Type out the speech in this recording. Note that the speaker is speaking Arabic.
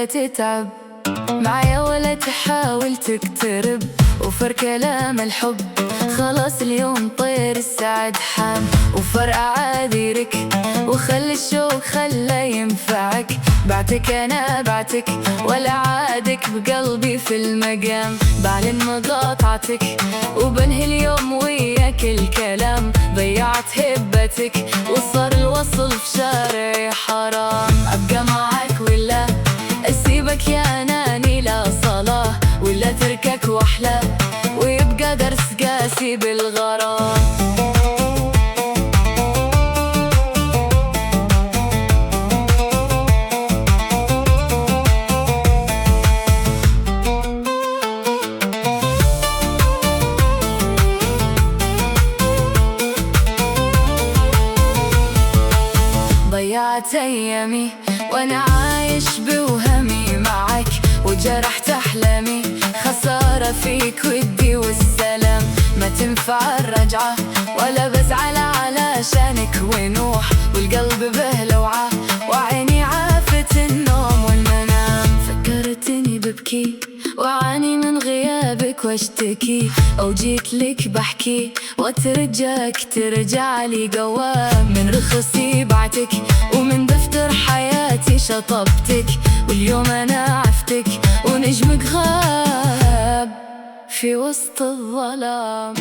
ولا تتعب معايا ولا تحاول تقترب، وفر كلام الحب خلاص اليوم طير السعد حام، وفرقع عاذيرك وخلي الشوق خلى ينفعك. بعتك أنا بعتك ولا عادك بقلبي في المقام، بعلن مقاطعتك وبنهي اليوم وياك الكلام. ضيعت هبتك وصار الوصل في شارعي حرام، أبقى معاك ولا أسيبك يا ناني لا صلاة، ولا تركك وأحلى ويبقى درس قاسي بالغرام. ضيعت أيامي وأنا عايش بوهمي معك، وجرحت أحلامي خسارة فيك ودي والسلام. ما تنفع الرجعة ولا بزعل علشانك ونوح، والقلب به لوعة وعيني عافت النوم والمنام. فكرتني ببكي وعاني من غيابك واشتكي، أو جيت لك بحكي وترجاك ترجع لي قوام. من رخصي بعتك ومن دفتر حياتي شطبتك، واليوم أنا عفتك ونجمك غاب في وسط الظلام.